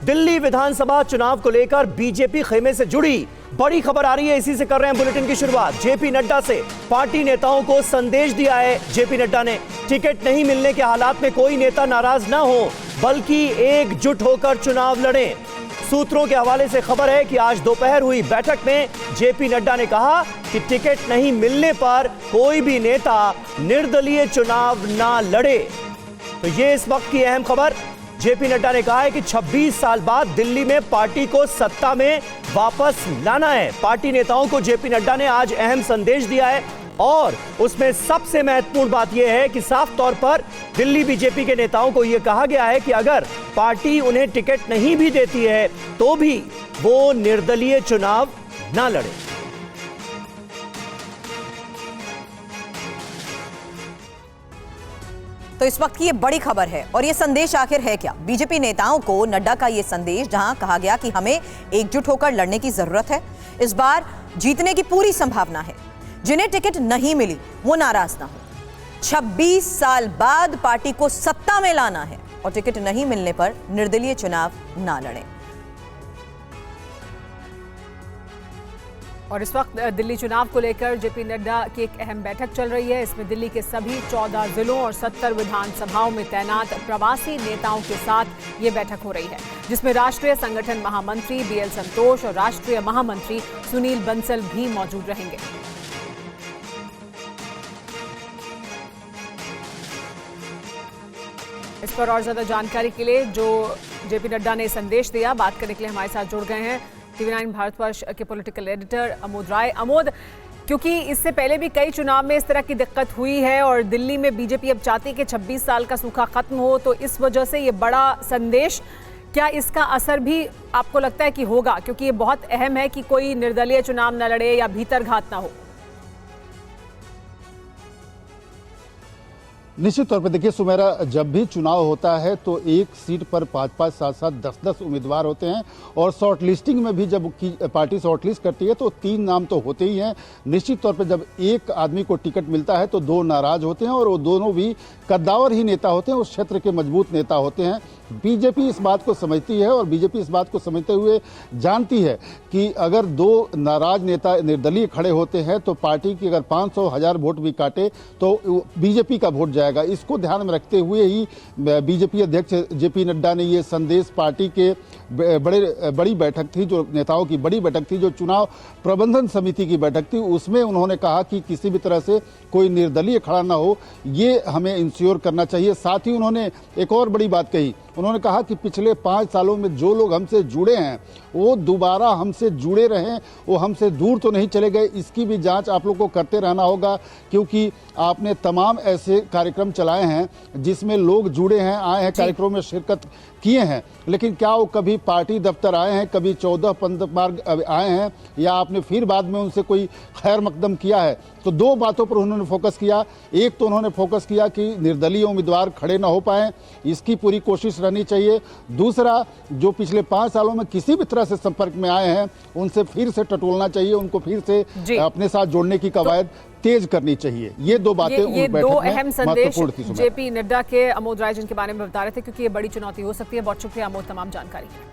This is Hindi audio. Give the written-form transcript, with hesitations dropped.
दिल्ली विधानसभा चुनाव को लेकर बीजेपी खेमे से जुड़ी बड़ी खबर आ रही है। इसी से कर रहे हैं बुलेटिन की शुरुआत। जेपी नड्डा से पार्टी नेताओं को संदेश दिया है जेपी नड्डा ने। टिकट नहीं मिलने के हालात में कोई नेता नाराज ना हो, बल्कि एकजुट होकर चुनाव लड़ें। सूत्रों के हवाले से खबर है कि आज दोपहर हुई बैठक में जेपी नड्डा ने कहा कि टिकट नहीं मिलने पर कोई भी नेता निर्दलीय चुनाव ना लड़े। तो ये इस वक्त की अहम खबर। जेपी नड्डा ने कहा है कि 26 साल बाद दिल्ली में पार्टी को सत्ता में वापस लाना है। पार्टी नेताओं को जेपी नड्डा ने आज अहम संदेश दिया है और उसमें सबसे महत्वपूर्ण बात यह है कि साफ तौर पर दिल्ली बीजेपी के नेताओं को यह कहा गया है कि अगर पार्टी उन्हें टिकट नहीं भी देती है तो भी वो निर्दलीय चुनाव ना लड़े। तो इस वक्त की ये बड़ी खबर है और ये संदेश आखिर है क्या? बीजेपी नेताओं को नड्डा का ये संदेश, जहां कहा गया कि हमें एकजुट होकर लड़ने की जरूरत है, इस बार जीतने की पूरी संभावना है। जिन्हें टिकट नहीं मिली वो नाराज ना हो। 26 साल बाद पार्टी को सत्ता में लाना है और टिकट नहीं मिलने पर निर्दलीय चुनाव ना लड़ें। और इस वक्त दिल्ली चुनाव को लेकर जेपी नड्डा की एक अहम बैठक चल रही है। इसमें दिल्ली के सभी 14 जिलों और 70 विधानसभाओं में तैनात प्रवासी नेताओं के साथ ये बैठक हो रही है, जिसमें राष्ट्रीय संगठन महामंत्री बीएल संतोष और राष्ट्रीय महामंत्री सुनील बंसल भी मौजूद रहेंगे। इस पर और ज्यादा जानकारी के लिए जो जेपी नड्डा ने संदेश दिया, बात करने के लिए हमारे साथ जुड़ गए हैं TV9 भारतवर्ष के पॉलिटिकल एडिटर अमोद राय। अमोद, क्योंकि इससे पहले भी कई चुनाव में इस तरह की दिक्कत हुई है और दिल्ली में बीजेपी अब चाहती है कि 26 साल का सूखा खत्म हो, तो इस वजह से ये बड़ा संदेश, क्या इसका असर भी आपको लगता है कि होगा? क्योंकि ये बहुत अहम है कि कोई निर्दलीय चुनाव न लड़े या भीतरघात ना हो। निश्चित तौर पर देखिए सुमेरा, जब भी चुनाव होता है तो एक सीट पर 5-5, 7-7, 10-10 उम्मीदवार होते हैं और शॉर्ट लिस्टिंग में भी जब पार्टी शॉर्ट लिस्ट करती है तो 3 नाम तो होते ही हैं। निश्चित तौर पर जब एक आदमी को टिकट मिलता है तो 2 नाराज होते हैं और वो दोनों भी कद्दावर ही नेता होते हैं, उस क्षेत्र के मजबूत नेता होते हैं। बीजेपी इस बात को समझती है और बीजेपी इस बात को समझते हुए जानती है कि अगर 2 नाराज नेता निर्दलीय खड़े होते हैं तो पार्टी की अगर 500-1000 वोट भी काटे तो बीजेपी का वोट जाएगा। इसको ध्यान में रखते हुए ही बीजेपी अध्यक्ष जेपी नड्डा ने ये संदेश, पार्टी के बड़ी बैठक थी, जो नेताओं की बड़ी बैठक थी, जो चुनाव प्रबंधन समिति की बैठक थी, उसमें उन्होंने कहा कि किसी भी तरह से कोई निर्दलीय खड़ा ना हो, ये हमें इंश्योर करना चाहिए। साथ ही उन्होंने एक और बड़ी बात कही, उन्होंने कहा कि पिछले 5 सालों में जो लोग हमसे जुड़े हैं वो दोबारा हमसे जुड़े रहें, वो हमसे दूर तो नहीं चले गए। इसकी भी जांच आप लोग को करते रहना होगा, क्योंकि आपने तमाम ऐसे कार्यक्रम चलाए हैं जिसमें लोग जुड़े हैं, आए हैं, कार्यक्रमों में शिरकत किए हैं, लेकिन क्या वो कभी पार्टी दफ्तर आए हैं, कभी 14-15 बार आए हैं, या आपने फिर बाद में उनसे कोई खैर मकदम किया है? तो 2 बातों पर उन्होंने फोकस किया। एक तो उन्होंने फोकस किया कि निर्दलीय उम्मीदवार खड़े ना हो पाए, इसकी पूरी कोशिश रहनी चाहिए। दूसरा, जो पिछले 5 सालों में किसी भी तरह से संपर्क में आए हैं उनसे फिर से टटोलना चाहिए, उनको फिर से अपने साथ जोड़ने की कवायद तेज करनी चाहिए। ये 2 बातें ये 2 अहम संदेश थी जेपी नड्डा के अमोद राय जिनके बारे में बता रहे थे, क्योंकि ये बड़ी चुनौती हो सकती है। बहुत शुक्रिया अमोद तमाम जानकारी।